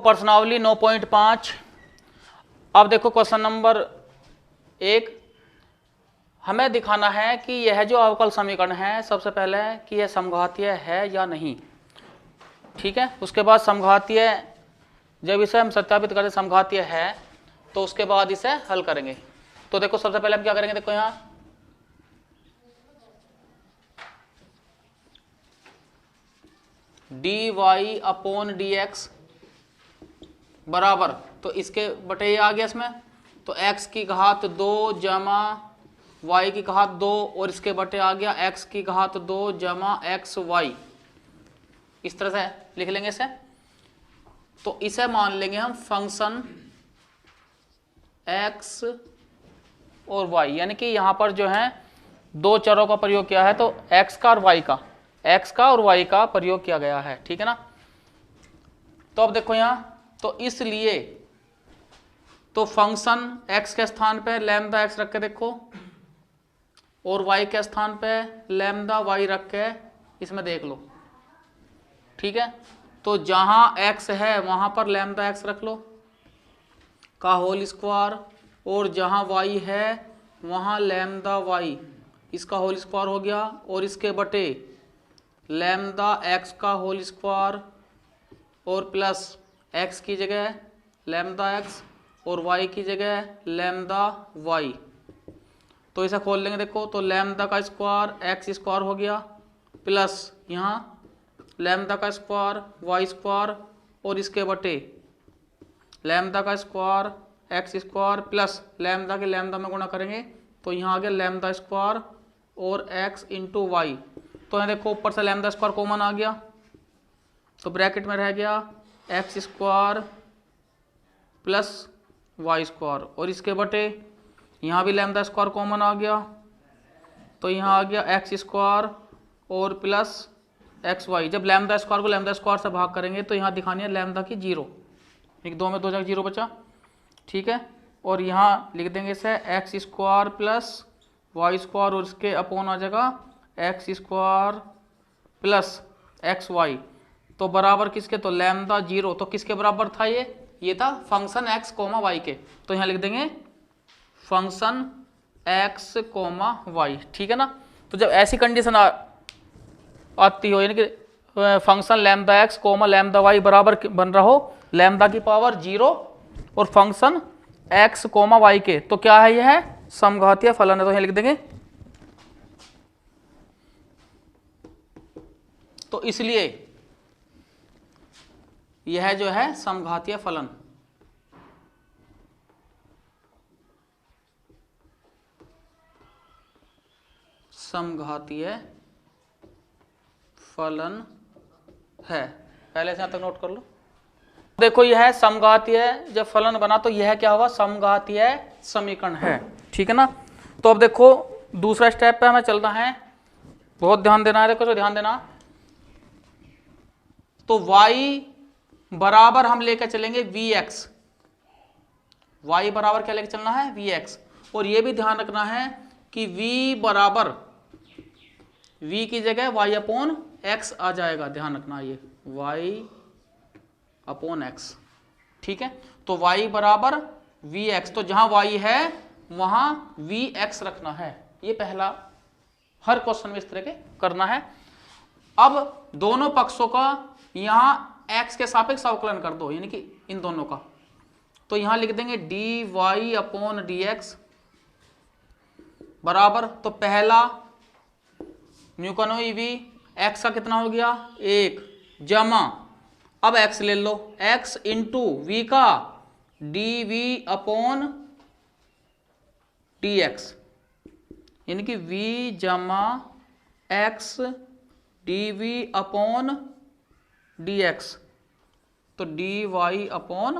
प्रश्नावली 9.5। अब देखो क्वेश्चन नंबर 1, हमें दिखाना है कि यह जो अवकल समीकरण है सबसे पहले कि यह समघातीय है या नहीं। ठीक है, उसके बाद समघातीय, जब इसे हम सत्यापित करें समघातीय है तो उसके बाद इसे हल करेंगे। तो देखो सबसे पहले हम क्या करेंगे, देखो यहां dy अपॉन dx बराबर, तो इसके बटे ये आ गया इसमें, तो x की घात 2 जमा y की घात 2 और इसके बटे आ गया x की घात 2 जमा xy। इस तरह से लिख लेंगे इसे। तो इसे मान लेंगे हम फंक्शन x और y, यानी कि यहां पर जो है दो चरों का प्रयोग किया है, तो x का और y का प्रयोग किया गया है। ठीक है ना। तो अब देखो यहां, तो इसलिए तो फंक्शन x के स्थान पे लैम्डा x रख के देखो और y के स्थान पे लैम्डा y रख के इसमें देख लो। ठीक है, तो जहां x है वहां पर लैम्डा x रख लो का होल स्क्वायर, और जहां y है वहां लैम्डा y इसका होल स्क्वायर हो गया, और इसके बटे लैम्डा x का होल स्क्वायर और प्लस x की जगह लैम्डा x और y की जगह लैम्डा y। तो इसे खोल लेंगे देखो, तो लैम्डा का स्क्वायर x स्क्वायर हो गया प्लस यहाँ लैम्डा का स्क्वायर y स्क्वायर और इसके बटे लैम्डा का square x square plus lambda के लैम्डा में गुणा करेंगे, तो यहाँ आ गया लैम्डा स्क्वायर और x इंटू वाई। तो यहाँ देखो ऊपर से लैम्डा स्क्वायर कॉमन आ गया, तो ब्रैकेट में रह गया x square plus Y square और इसके बटे यहाँ भी लैम्डा स्क्वायर कॉमन आ गया, तो यहाँ आ गया x स्क्वायर और प्लस एक्स वाई। जब लैम्डा स्क्वायर को लैम्डा स्क्वायर से भाग करेंगे तो यहाँ दिखानी है लैम्डा की 0, एक 2 में 2 जगह 0 बचा। ठीक है, और यहाँ लिख देंगे इसे X square plus Y square और इसके अपोन आ जाएगा X square plus X Y. तो बराबर किसके, तो लैम्डा 0, तो किसके बराबर था ये था फंक्शन x कोमा वाई के। तो यहाँ लिख देंगे फंक्शन x कोमा वाई। ठीक है ना। तो जब ऐसी कंडीशन आती हो, यानी कि function lambda x comma lambda Y बराबर बन रहा हो लैम्डा की पावर 0 और फंक्शन x कोमा वाई के, तो क्या है, यह है समघातीय फलन है। तो यहाँ लिख देंगे, तो इसलिए यह जो है समघातीय फलन। समघातीय फलन है, पहले से यहां तक नोट कर लो। देखो यह समघातीय जब फलन बना तो यह क्या हुआ, समघातीय समीकरण है। ठीक है ना। तो अब देखो दूसरा स्टेप पे हमें चलना है, बहुत ध्यान देना है। देखो तो ध्यान देना, तो y बराबर हम लेकर चलेंगे vx, y बराबर क्या लेकर चलना है vx, और ये भी ध्यान रखना है कि v बराबर v की जगह y अपॉन x आ जाएगा, ध्यान रखना ये y अपॉन x। ठीक है, तो y बराबर vx, तो जहां y है वहां vx रखना है। ये पहला हर क्वेश्चन में इस तरह के करना है। अब दोनों पक्षों का यहां x के सापेक्ष अवकलन कर दो, यानी कि इन दोनों का। तो यहां लिख देंगे dy अपॉन dx बराबर, तो पहला म्यूकनो v x का कितना हो गया 1 जमा, अब x ले लो x इंटू v का dv अपॉन dx, यानी कि v जमा x dv अपॉन dx, तो dy अपॉन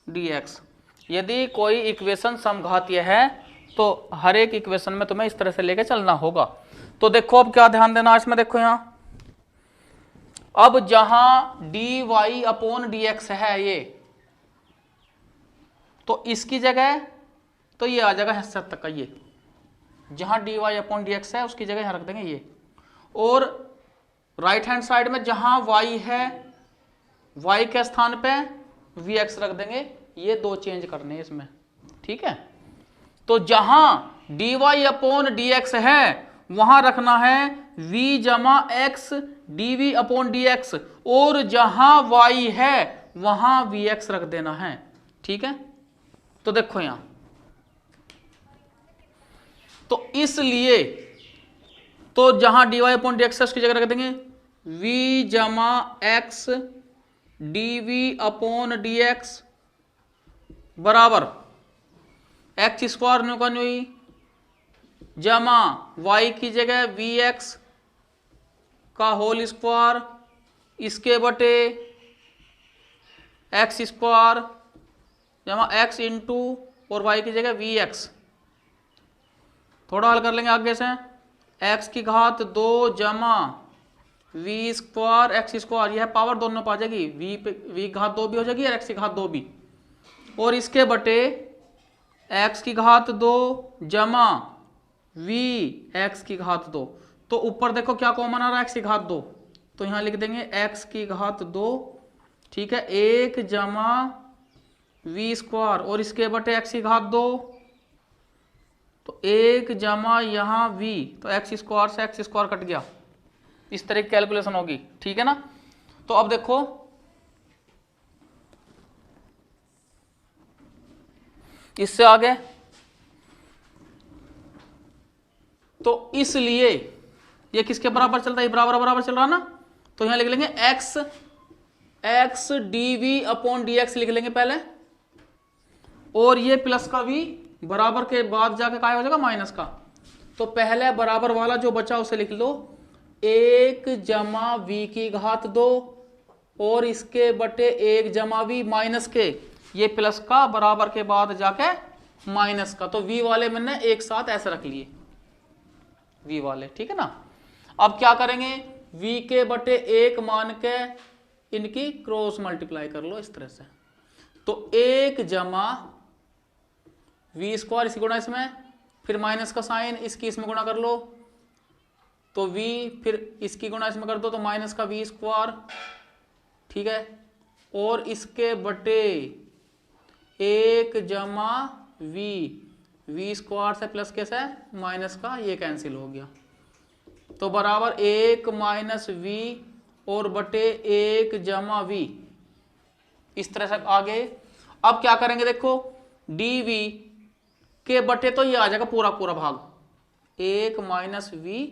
dx। यदि कोई इक्वेशन समघातीय है तो हर एक इक्वेशन में तुम्हें इस तरह से लेके चलना होगा। तो देखो अब क्या ध्यान देना इसमें, देखो यहां अब जहां dy अपॉन dx है ये, तो इसकी जगह तो ये आ जाएगा 70 तक का, ये जहां dy अपॉन dx है उसकी जगह यहां रख देंगे ये, और राइट हैंड साइड में जहां y है y के स्थान पे vx रख देंगे, ये दो चेंज करने हैं इसमें, ठीक है। तो जहां dy अपॉन dx है वहां रखना है v जमा x dv अपॉन dx, और जहां y है वहां vx रख देना है, ठीक है। तो देखो यहां, तो इसलिए तो जहां dy अपॉन dx उसकी जगह रख देंगे v जमा x dv अपॉन dx बराबर एक्स स्क्वायर न्यू का न्यू ही जमा y की जगह vx का होल स्क्वायर इसके बटे एक्स स्क्वायर जमा x इंटू और y की जगह vx। थोड़ा हल कर लेंगे आगे से, x की घात 2 जमा v स्क्वायर एक्स स्क्वायर, यह पावर दोनों पा जाएगी, v घात 2 भी हो जाएगी और x की घात 2 भी, और इसके बटे x की घात 2 जमा v x की घात 2। तो ऊपर देखो क्या कॉमन आ रहा है, x की घात 2, तो यहां लिख देंगे x की घात 2, ठीक है, 1 जमा v स्क्वायर और इसके बटे x की घात 2, तो 1 जमा यहां v, तो एक्स स्क्वायर से एक्स स्क्वायर कट गया, इस तरह की कैलकुलेशन होगी, ठीक है ना। तो अब देखो इससे आगे, तो इसलिए ये किसके बराबर चल रहा है, बराबर बराबर चल रहा ना, तो यहां लिख लेंगे x dv अपॉन dx लिख लेंगे पहले, और ये प्लस का v बराबर के बाद जाके क्या हो जाएगा माइनस का, तो पहले बराबर वाला जो बचा उसे लिख लो 1 जमा v की घात 2 और इसके बटे 1 जमा v माइनस के, ये प्लस का बराबर के बाद जाके माइनस का, तो v वाले मैंने एक साथ ऐसे रख लिए v वाले, ठीक है ना। अब क्या करेंगे, v के बटे 1 मान के इनकी क्रॉस मल्टीप्लाई कर लो इस तरह से, तो 1 जमा v स्क्वायर इसी गुणा इसमें, फिर माइनस का साइन इसकी इसमें गुणा कर लो, तो v फिर इसकी गुणा इसमें कर दो तो माइनस का v स्क्वायर, ठीक है, और इसके बटे 1 जमा v स्क्वायर से प्लस कैसे माइनस का, ये कैंसिल हो गया, तो बराबर 1 माइनस v और बटे 1 जमा v, इस तरह से आगे। अब क्या करेंगे देखो, dv के बटे तो ये आ जाएगा पूरा पूरा भाग 1 माइनस v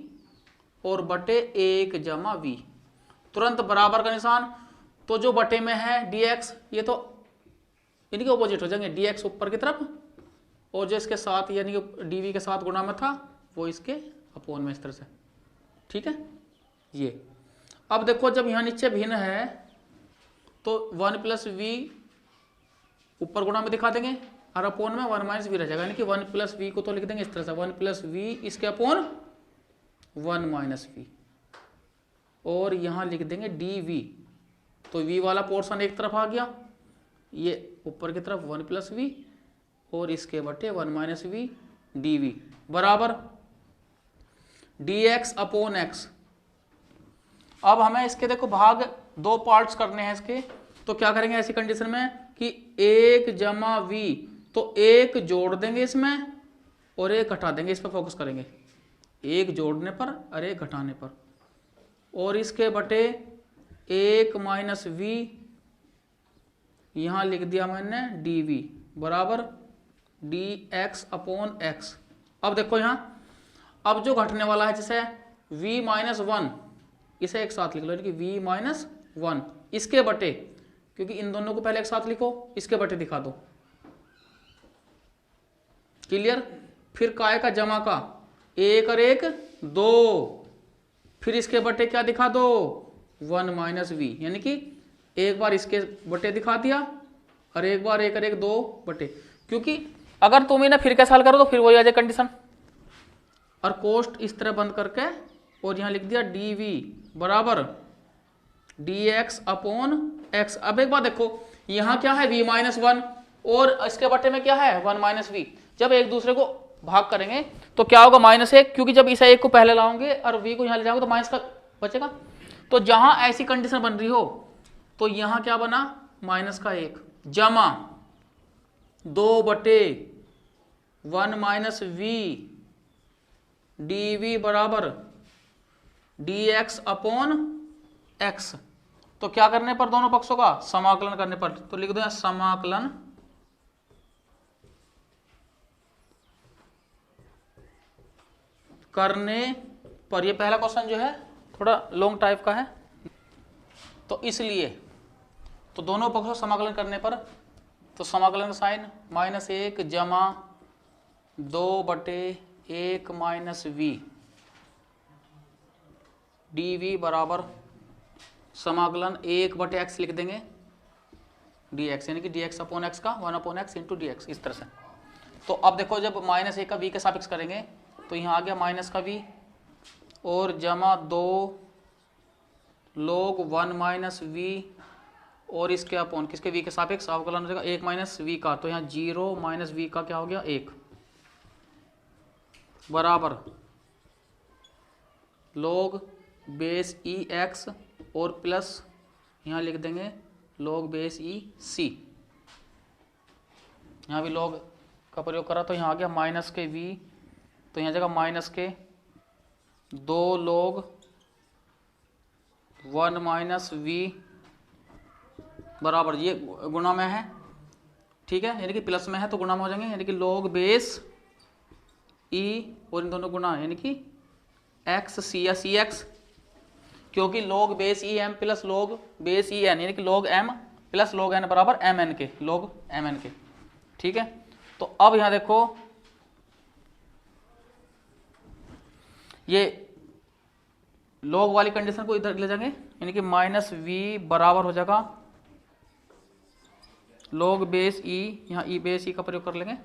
और बटे 1 जमा v, तुरंत बराबर का निशान, तो जो बटे में है dx ये तो इनके ऑपोजिट हो जाएंगे, dx ऊपर की तरफ और जो इसके साथ यानी कि dv के साथ गुणा में था वो इसके अपोन में, इस तरह से, ठीक है ये। अब देखो जब यहाँ नीचे भिन्न है तो 1 प्लस वी ऊपर गुणा में दिखा देंगे और अपोन में 1 माइनस वी रह जाएगा, यानी कि 1 प्लस वी को तो लिख देंगे इस तरह से 1 प्लस वी इसके अपोन 1 माइनस वी, और यहाँ लिख देंगे डी वी, तो वी वाला पोर्शन एक तरफ आ गया, ये ऊपर की तरफ 1 प्लस वी और इसके बटे 1 माइनस वी डी वी बराबर डी एक्स अपॉन एक्स। अब हमें इसके देखो भाग दो पार्ट्स करने हैं इसके, तो क्या करेंगे ऐसी कंडीशन में कि 1 जमा वी, तो 1 जोड़ देंगे इसमें और 1 घटा देंगे, इस पर फोकस करेंगे, 1 जोड़ने पर और 1 घटाने पर, और इसके बटे 1 माइनस वी, यहां लिख दिया मैंने डी वी बराबर डी एक्स अपॉन एक्स। अब देखो यहां, अब जो घटने वाला है जैसे v माइनस 1 इसे एक साथ लिख लो, यानी कि v माइनस 1 इसके बटे, क्योंकि इन दोनों को पहले एक साथ लिखो, इसके बटे दिखा दो, क्लियर। फिर काय का जमा का 1 और 1 2, फिर इसके बटे क्या दिखा दो 1 माइनस वी, यानी कि एक बार इसके बटे दिखा दिया और एक बार 1 और 1 2 बटे, क्योंकि अगर तुम इन्हें फिर कैसे हल करो तो फिर वही आ जाए कंडीशन, और कोष्ट इस तरह बंद करके और यहां लिख दिया डी वी बराबर डी एक्स अपॉन एक्स। अब एक बात देखो, यहां क्या है v माइनस 1 और इसके बटे में क्या है 1 माइनस वी, जब एक दूसरे को भाग करेंगे तो क्या होगा -1, क्योंकि जब इस 1 को पहले लाओगे और v को यहां ले जाओगे तो माइनस का बचेगा। तो जहां ऐसी कंडीशन बन रही हो तो यहां क्या बना, माइनस का 1 जमा 2/1 माइनस वी डी बराबर dx अपॉन x। तो क्या करने पर, दोनों पक्षों का समाकलन करने पर, तो लिख दो समाकलन करने पर। ये पहला क्वेश्चन जो है थोड़ा लॉन्ग टाइप का है, तो इसलिए तो दोनों पक्षों समाकलन करने पर, तो समाकलन का साइन -1 जमा 2/1 माइनस वी डी बराबर समाकलन 1/x लिख देंगे dx, यानी कि dx अपॉन x का 1/x इंटू dx, इस तरह से। तो अब देखो जब -1 का v के सापेक्ष करेंगे तो यहाँ आ गया माइनस का v और जमा 2 log 1 माइनस v और इसके अपॉन किसके v के सापेक्ष अवकलन हो जाएगा 1 माइनस v का, तो यहाँ 0 माइनस v का क्या हो गया 1 बराबर log बेस ई एक्स और प्लस यहाँ लिख देंगे log बेस ई सी। यहाँ भी log का प्रयोग करा तो यहाँ आ गया माइनस के v, तो यहाँ जगह माइनस के 2 log 1 माइनस v बराबर, ये गुणा में है, ठीक है, यानी कि प्लस में है तो गुणा में हो जाएंगे, यानी कि log बेस e और इन दोनों गुणा, यानी कि एक्स सी या सी एक्स, क्योंकि log base E M plus log base E N, यानी कि log m plus log n बराबर एम एन के, log एम एन के, ठीक है। तो अब यहां देखो ये log वाली कंडीशन को इधर ले जाएंगे, यानी कि माइनस वी बराबर हो जाएगा log बेस ई, यहाँ ई बेस ई का प्रयोग कर लेंगे,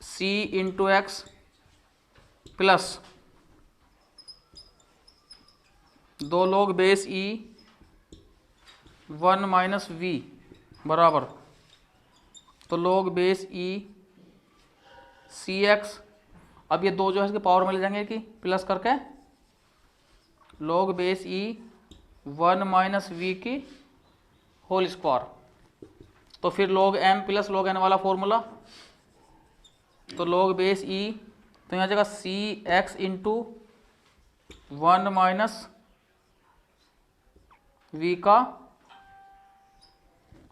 c into X plus 2 log base E 1 minus V बराबर, तो log base E C X, अब ये दो जो है इसके पावर में ले जाएंगे कि प्लस करके log base E 1 minus V की होल स्क्वायर, तो फिर log m plus log n वाला फॉर्मूला, तो log बेस ई, तो यहाँ जगह C X into 1 minus v का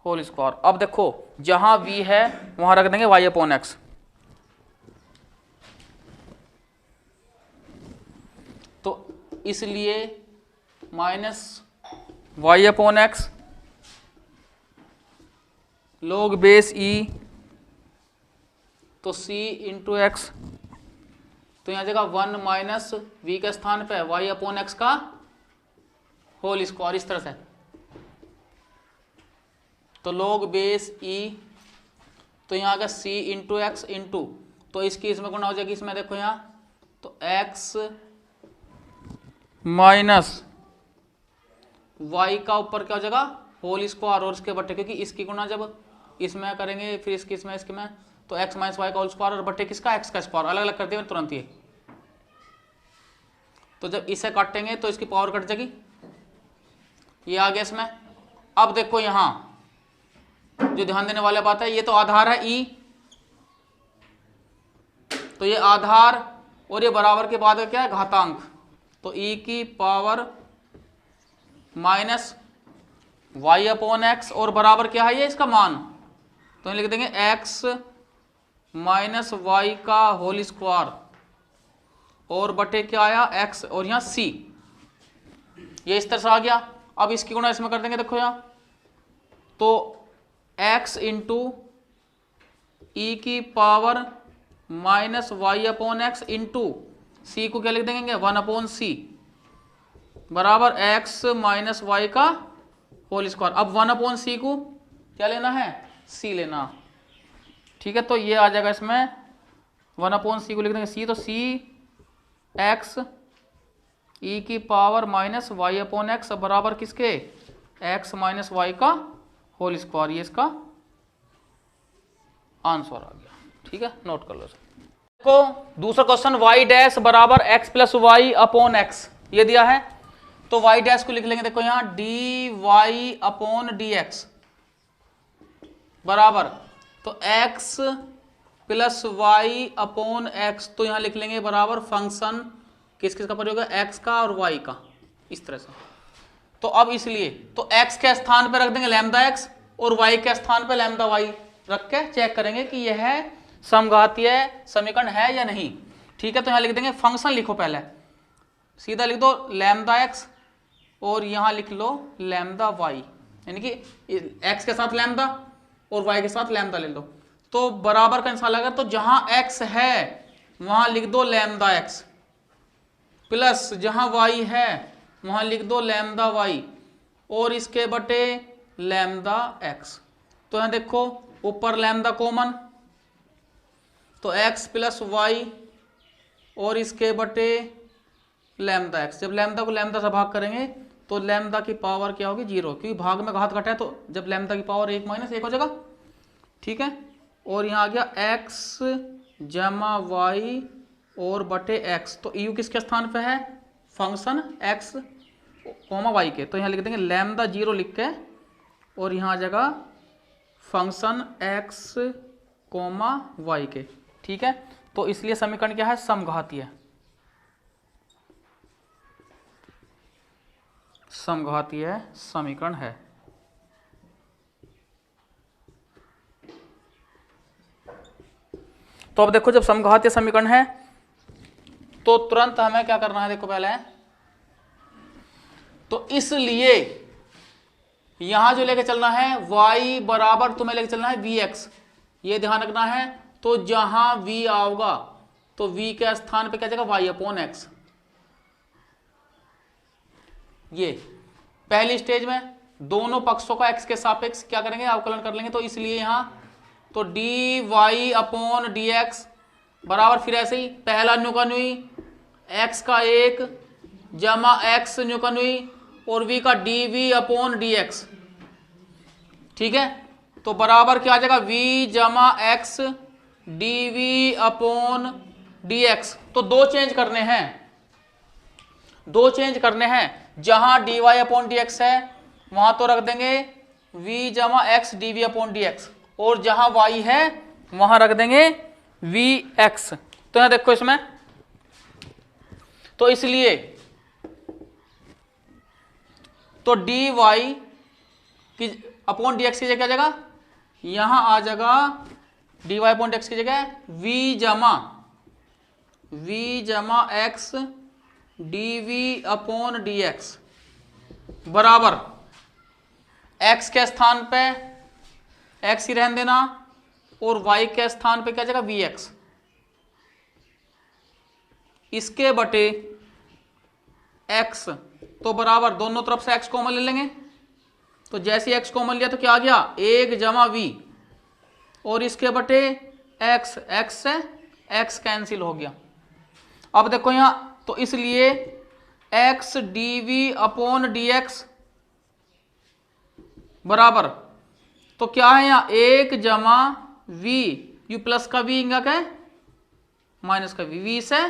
होल स्क्वायर। अब देखो जहां v है वहां रख देंगे y अपॉन एक्स, तो इसलिए minus y upon x log base e, तो c इंटू एक्स, तो यहाँ जगह 1 माइनस v के स्थान पे y अपॉन एक्स का होल स्क्वायर, इस तरह से। तो log बेस e, तो यहाँ का c इंटू एक्स इंटू, तो इसकी इसमें गुणा हो जाएगी, इसमें देखो यहाँ, तो x माइनस y का ऊपर क्या हो जाएगा होल स्क्वायर और इसके बट्टे, क्योंकि इसकी गुणा जब इसमें करेंगे फिर इसकी इसमें इसके में, तो x माइनस वाई का होल स्क्वायर और बट्टे किसका x का स्क्वायर, अलग अलग कर दिया तुरंत ये। तो जब इसे काटेंगे तो इसकी पावर कट जाएगी, ये आ गया इसमें। अब देखो यहां जो ध्यान देने वाली बात है, ये तो आधार है e, तो ये आधार और ये बराबर के बाद क्या है घातांक, तो e की power minus y upon x और बराबर क्या है ये इसका मान, तो लिख देंगे x माइनस वाई का होल स्क्वायर और बटे क्या आया x और यहाँ c, ये इस तरह से आ गया। अब इसकी गुणा इसमें कर देंगे, देखो यहाँ, तो x इंटू ई की power minus Y upon x into c को क्या लिख देंगे 1 अपॉन सी बराबर x माइनस वाई का होल स्क्वायर। अब 1 अपॉन सी को क्या लेना है c लेना, ठीक है। तो ये आ जाएगा इसमें 1 अपॉन सी को लिख देंगे c, तो c एक्स ई की power minus Y upon X बराबर किसके x माइनस वाई का होल स्क्वायर, ये इसका आंसर आ गया, ठीक है, नोट कर लो। देखो दूसरा क्वेश्चन y डैश बराबर x plus Y upon X ये दिया है, तो वाई डैश को लिख लेंगे, देखो यहां D Y upon D X बराबर, तो X plus Y upon X, तो यहां लिख लेंगे बराबर फंक्शन किस किस का प्रयोग है, एक्स का और वाई का, इस तरह से। तो अब इसलिए तो एक्स के स्थान पर रख देंगे लैम्डा एक्स और वाई के स्थान पर लैम्डा वाई रख के चेक करेंगे कि यह समघातीय समीकरण है या नहीं। ठीक है, तो यहां लिख देंगे फंक्शन, लिखो पहले सीधा लिख दो लैम्डा एक्स और यहां लिख लो लैम्डा वाई, यानी कि एक्स के साथ लैम्डा और वाई के साथ लैम्डा ले लो। तो बराबर का निशान लगा, तो जहां एक्स है वहां लिख दो लैम्डा एक्स प्लस जहां वाई है वहां लिख दो लैम्डा वाई और इसके बटे लैम्डा एक्स। तो यहां देखो ऊपर लैम्डा कॉमन, तो एक्स प्लस वाई और इसके बटे लैम्डा एक्स। जब लैम्डा को लैम्डा से भाग करेंगे तो लैम्डा की पावर क्या होगी, 0, क्योंकि भाग में घात घटा है, तो जब लैम्डा की पावर 1 - 1 हो जाएगा। ठीक है, और यहाँ आ गया एक्स जमा वाई और बटे एक्स, तो यू किसके स्थान पे है, फंक्शन एक्स कॉमा वाई के, तो यहाँ लिख देंगे लैम्डा 0 लिख के और यहाँ आ जाएगा फंक्शन एक्स कॉमा वाई के। ठीक है, तो इसलिए समीकरण क्या है, समघातीय, समघातीय समीकरण है। तो अब देखो जब समघातीय समीकरण है तो तुरंत हमें क्या करना है, देखो पहले तो इसलिए यहां जो लेके चलना है y बराबर तुम्हें लेके चलना है vx, ये ध्यान रखना है। तो जहां v आओगा तो v के स्थान पे क्या जाएगा y अपॉन एक्स। ये पहली स्टेज में दोनों पक्षों का x के सापेक्ष क्या करेंगे, अवकलन कर लेंगे। तो इसलिए यहां तो D Y upon D X बराबर, फिर ऐसे ही पहला न्यूकन्युई एक्स का 1 जमा एक्स न्यूकन्युई और v का D we upon D X. ठीक है, तो बराबर क्या आ जाएगा v जमा X D we upon D x. तो दो चेंज करने हैं, दो चेंज करने हैं, जहां D Y upon D X है वहां तो रख देंगे v जमा X D we upon D X, और जहां y है वहां रख देंगे vx। तो यहां देखो इसमें, तो इसलिए तो dy की अपॉन dx की जगह क्या जाएगा, यहां आ जाएगा dy अपॉन dx की जगह v जमा x dv अपॉन dx बराबर x के स्थान पे x ही रहने देना और y के स्थान पे क्या जाएगा vx, इसके बटे x, तो बराबर दोनों तरफ से x कॉमन ले लेंगे। तो जैसे x कॉमन लिया तो क्या आ गया 1 जमा v और इसके बटे x, x से x कैंसिल हो गया। अब देखो यहां, तो इसलिए x dv अपॉन dx बराबर, तो क्या है यहाँ 1 जमा v, यू प्लस का v इंगा क्या है माइनस का v, v से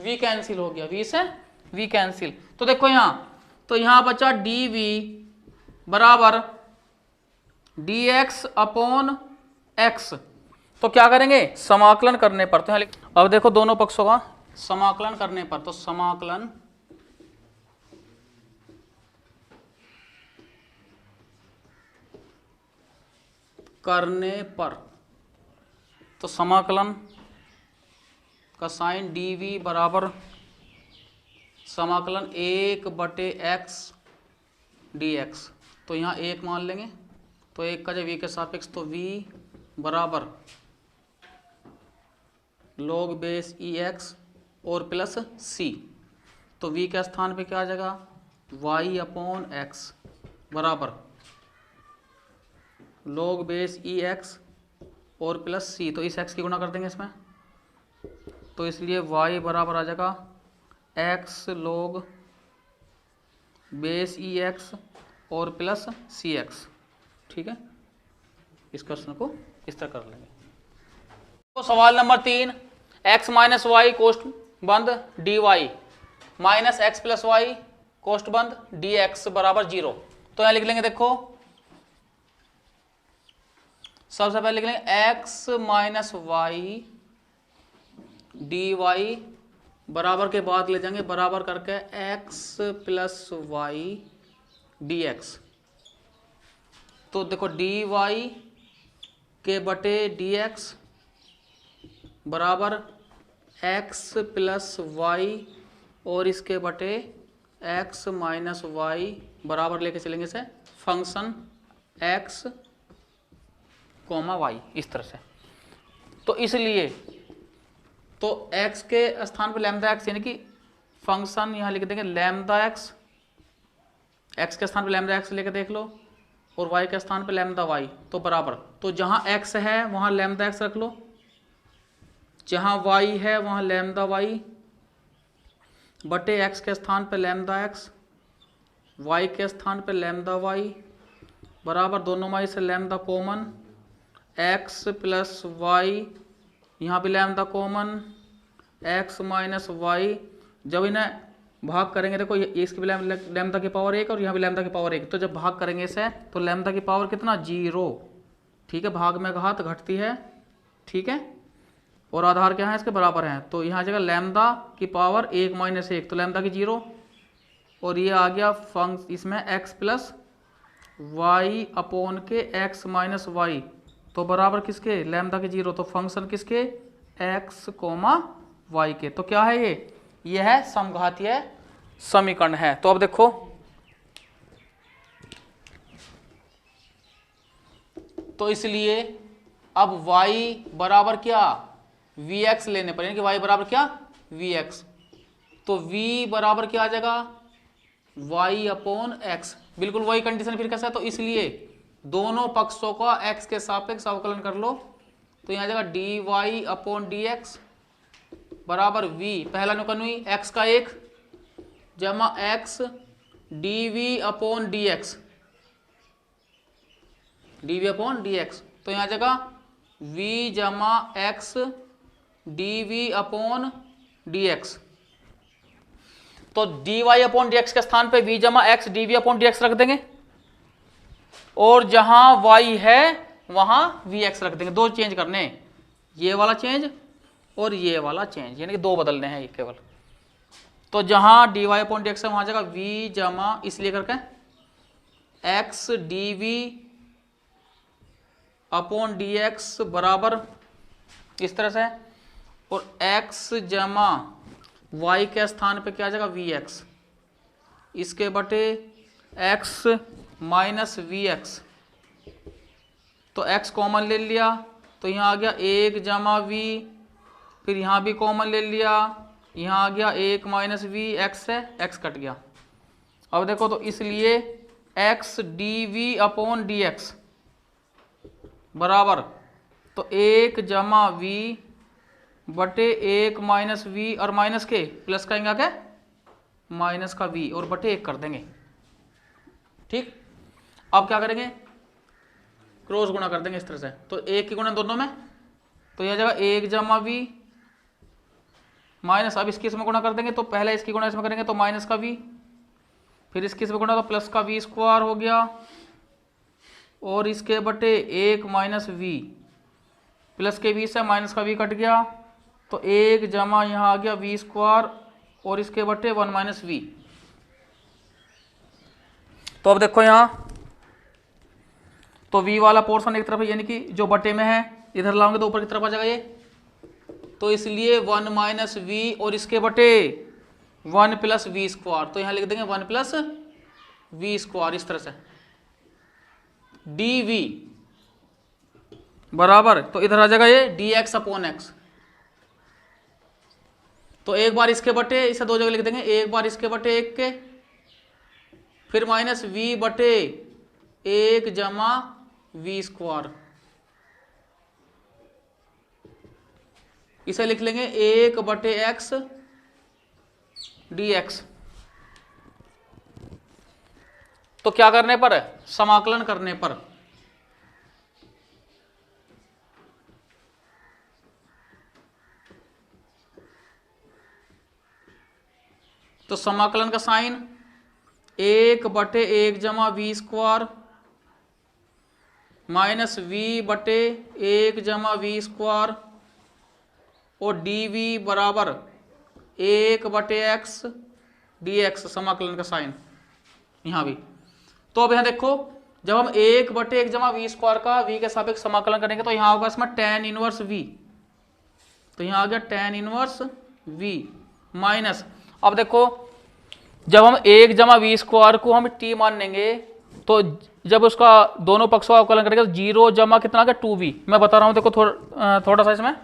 v कैंसिल हो गया, v से v कैंसिल। तो देखो यहाँ, तो यहाँ बचा dv बराबर dx अपॉन x। तो क्या करेंगे समाकलन करने पर, तो यहाँ अब देखो दोनों पक्षों का समाकलन करने पर, तो समाकलन करने पर, तो समाकलन का साइन dv बराबर समाकलन 1/x dx। तो यहाँ 1 मान लेंगे, तो 1 का जब v के सापेक्ष, तो v बराबर log बेस ex और प्लस c। तो v के स्थान पे क्या आ जाएगा y अपॉन एक्स बराबर log बेस ex और प्लस c। तो इस x की गुणा कर देंगे इसमें, तो इसलिए y बराबर आ जाएगा x log बेस ex और प्लस cx। ठीक है, इस क्वेश्चन को इस तरह कर लेंगे। तो सवाल नंबर 3, x माइनस वाई कोष्ठ बंद dy minus X plus Y कोष्ठ बंद dx बराबर 0। तो यहां लिख लेंगे, देखो सबसे पहले लिख लेंगे x minus Y D Y बराबर के बाद ले जाएंगे बराबर करके x plus Y D x. तो देखो डी वाई के बटे डी एक्स बराबर x प्लस वाई और इसके बटे x माइनस वाई बराबर लेके चलेंगे इसे फंक्शन x कोमा वाई, इस तरह से। तो इसलिए तो x के स्थान पर लैम्डा x यानी कि फंक्शन यहां लिख देंगे लैम्डा x, x के स्थान पर लैम्डा x लेके देख लो, और y के स्थान पर लैम्डा y, तो बराबर, तो जहां x है वहां लैम्डा x रख लो, जहां y है वहां लैम्डा y बटे x के स्थान पर लैम्डा x, y के स्थान पर लैम्डा y बराबर दोनों में से lambda common x plus Y, यहाँ भी lambda common x minus Y. जब इन्हें भाग करेंगे, देखो इसकी भी लैम्डा की पावर 1 और यहाँ भी लैम्डा की पावर 1, तो जब भाग करेंगे इसे तो लैम्डा की पावर कितना 0, ठीक है, भाग में घात घटती है, ठीक है, और आधार क्या है इसके बराबर हैं, तो यहाँ जगह लैम्डा की पावर 1 माइनस 1, तो लैम्डा की 0, और ये आ गया फंक्शन इसमें x प्लस वाई अपॉन के x माइनस वाई, तो बराबर किसके लैम्डा के 0, तो फंक्शन किसके x कोमा वाई के। तो क्या है ये है समघातीय समीकरण है। तो अब देखो तो इसलिए अब y बराबर क्या vx लेने पर, यानी कि y बराबर क्या vx, तो v बराबर क्या आ जाएगा y अपॉन x, बिल्कुल वही कंडीशन फिर कैसा है, तो इसलिए दोनों पक्षों का x के सापेक्ष अवकलन कर लो, तो यहाँ जाएगा D Y upon D X बराबर v, पहला नुकन हुई x का 1 जमा x D we upon D x, D we upon D x, तो यहाँ जाएगा v जमा x D we upon D x, तो D Y upon D x के स्थान पे v जमा x D we upon D x रख देंगे, और जहां y है वहां vx रख देंगे। दो चेंज करने, ये वाला चेंज और ये वाला चेंज, यानी कि दो बदलने हैं ये केवल। तो जहां D Y upon D X है वहां जाएगा v जमा इसलिए करके x D we upon D X बराबर इस तरह से, और x जमा y के स्थान पे क्या आ जाएगा vx, इसके बटे x माइनस vx, तो x कॉमन ले लिया तो यहाँ आ गया 1 जमा v, फिर यहाँ भी कॉमन ले लिया, यहाँ आ गया 1 माइनस v, x से x कट गया। अब देखो तो इसलिए x D we upon D X बराबर, तो 1 जमा v बटे 1 माइनस v, और माइनस के प्लस कहेंगे क्या माइनस का v, और बटे 1 कर देंगे, ठीक। अब क्या करेंगे क्रॉस गुणा कर देंगे इस तरह से, तो 1 की गुणा दोनों में, तो यह जगह 1 जमा v माइनस, अब इसकी इसमें गुणा कर देंगे, तो पहले इसकी गुणा इसमें करेंगे तो माइनस का v, फिर इसकी इसमें गुणा तो प्लस का v स्क्वायर हो गया, और इसके बटे 1 माइनस v, प्लस के v से माइनस का v कट गया, तो 1 जमा यहाँ आ गया v स्क्वायर और इसके बटे 1 माइनस v। तो अब देखो यहाँ तो v वाला पोर्शन एक तरफ है, यानी कि जो बटे में है इधर लाओगे तो ऊपर की तरफ आ जाएगा ये, तो इसलिए 1 माइनस वी और इसके बटे 1 प्लस वी स्क्वायर, तो यहाँ लिख देंगे 1 प्लस वी स्क्वायर इस तरह से, डी वी बराबर, तो इधर आ जाएगा ये डी एक्स अपॉन एक्स, तो एक बार इसके बटे, इसे दो जगह लिख देंगे, एक बार इसके बटे 1 के, फिर माइनस वी बटे 1 जमा वी स्क्वायर, इसे लिख लेंगे 1 बटे एक्स डी एक्स। तो क्या करने पर, समाकलन करने पर, तो समाकलन का साइन 1/1 जमा वी स्क्वायर माइनस v/1 जमा वी स्क्वायर और dv बराबर 1/x dx, समाकलन का साइन यहाँ भी। तो अब यहाँ देखो, जब हम 1/1 जमा वी स्क्वायर का v के सापेक्ष समाकलन करेंगे तो यहाँ होगा इसमें tan इनवर्स v, तो यहाँ आ गया tan इनवर्स v माइनस, अब देखो जब हम 1 जमा वी स्क्वायर को हम t मान लेंगे तो जब उसका दोनों पक्षों का अवकलन करेंगे तो 0 जमा कितना आ गया 2v। मैं बता रहा हूँ देखो थोड़ा सा इसमें,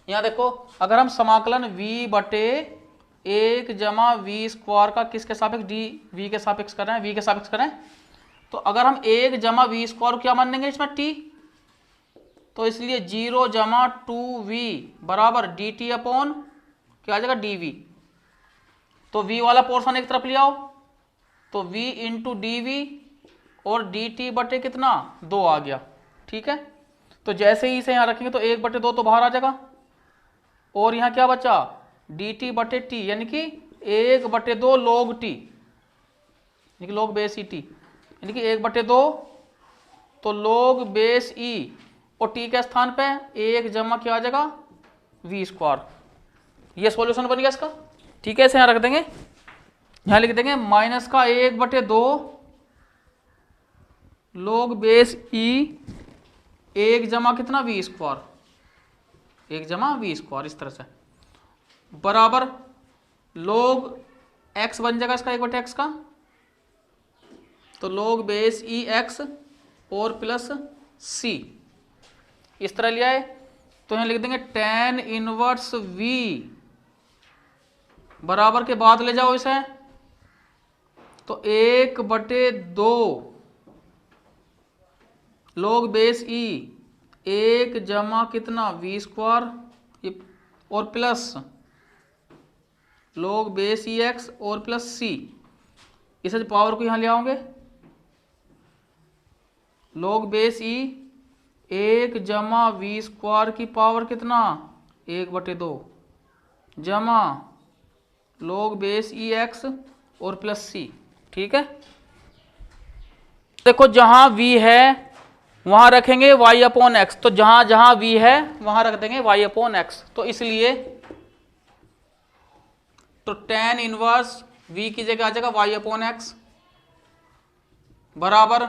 यहाँ देखो अगर हम समाकलन v/1 जमा वी स्क्वायर का किसके सापेक्ष v के सापेक्ष करें, v के सापेक्ष करें, तो अगर हम 1 जमा वी स्क्वायर क्या मान लेंगे इसमें t, तो इसलिए 0 जमा 2v बराबर dt अपॉन क्या आ जाएगा dv। तो v वाला पोर्शन एक तरफ ले आओ तो v इंटू डी और dt/, कितना 2 आ गया, ठीक है। तो जैसे ही इसे यहाँ रखेंगे तो 1/2 तो बाहर आ जाएगा और यहाँ क्या बचा dt/t, यानी कि 1/2 log t, यानी कि log बेस e t, यानी कि 1/2 तो log बेस e और t के स्थान पे 1 जमा क्या आ जाएगा वी स्क्वायर। ये सॉल्यूशन बन गया इसका, ठीक है। इसे यहाँ रख देंगे, यहाँ लिख देंगे माइनस का 1/2 log बेस e 1 जमा कितना वी स्क्वायर, 1 जमा वी स्क्वायर, इस तरह से बराबर log x बन जाएगा इसका 1/x का, तो log बेस e x और प्लस c, इस तरह लिया है। तो यहाँ लिख देंगे tan इनवर्स v बराबर के बाद ले जाओ इसे, तो 1/2 log बेस e 1 जमा कितना वी स्क्वायर और प्लस log बेस ई एक्स और प्लस c, इसे पावर को यहाँ ले आओगे log बेस e 1 जमा वी स्क्वायर की पावर कितना 1/2 जमा log बेस ई एक्स और प्लस c, ठीक है। देखो जहां v है वहां रखेंगे y/x, तो जहां जहां v है वहां रख देंगे y/x, तो इसलिए तो tan इनवर्स v की जगह आ जाएगा y/x बराबर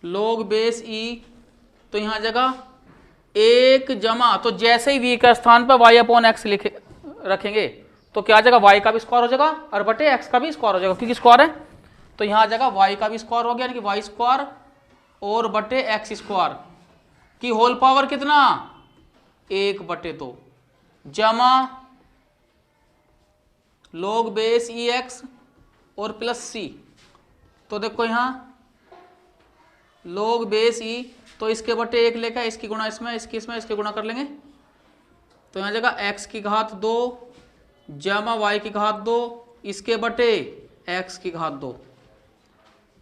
log बेस e, तो यहां आ जाएगा 1 जमा, तो जैसे ही v का स्थान पर y/x लिखे रखेंगे तो क्या आ जाएगा y का भी स्क्वायर हो जाएगा और बटे x का भी स्क्वायर हो जाएगा, क्योंकि स्क्वायर है तो यहां आ जाएगा y का भी स्क्वायर हो गया, यानी कि y स्क्वायर और बटे x स्क्वायर की होल पावर कितना 1/2 जमा log बेस ई एक्स और प्लस c। तो देखो यहां log बेस e, तो इसके बटे 1 लेकर इसकी गुणा इसमें, इसकी इसमें, इसके गुणा कर लेंगे, तो यहाँ जगह x की घात 2 जमा y की घात 2 इसके बटे x की घात 2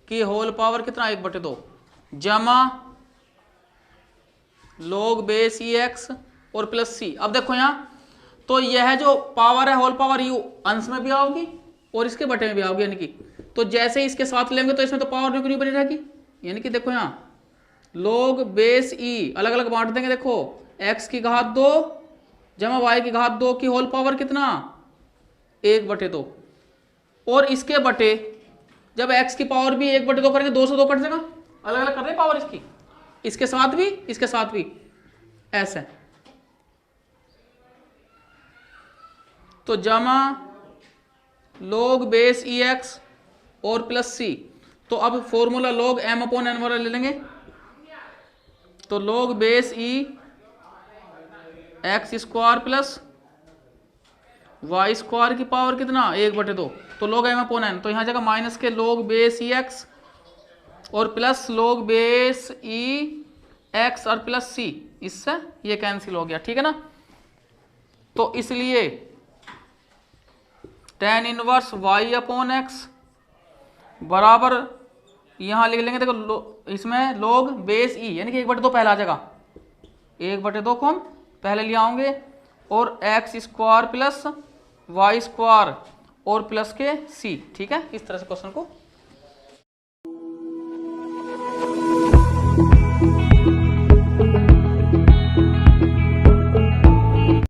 की होल पावर कितना 1/2 जमा log बेस ई एक्स और प्लस c। अब देखो यहाँ तो यह जो पावर है होल पावर यू अंश में भी आओगी और इसके बटे में भी आओगी, यानी कि तो जैसे ही इसके साथ लेंगे तो इसमें तो पावर नहीं बनी रहेगी, यानी कि देखो यहाँ log बेस e अलग अलग बांट देंगे, देखो x की घात 2 जमा y की घात 2 की होल पावर कितना 1/2 और इसके बटे जब x की पावर भी 1/2 करेंगे 2 से 2 कट जाएगा, अलग अलग कर रहे हैं पावर इसकी, इसके साथ भी इसके साथ भी ऐसे, तो जमा log बेस ई एक्स और प्लस c। तो अब फॉर्मूला log m/n वाला ले लेंगे, तो log base e X square plus Y square की पावर कितना 1/2, तो log m/n, तो यहाँ जगह माइनस के log बेस ई एक्स और प्लस log बेस ई एक्स और प्लस c, इससे ये कैंसिल हो गया, ठीक है ना। तो इसलिए tan इनवर्स y/x बराबर यहाँ लिख लेंगे, देखो इसमें log बेस e यानी कि 1/2 पहला आ जाएगा, 1/2 को हम पहले ले आओगे और x square plus Y square और प्लस के सी, ठीक है, इस तरह से क्वेश्चन को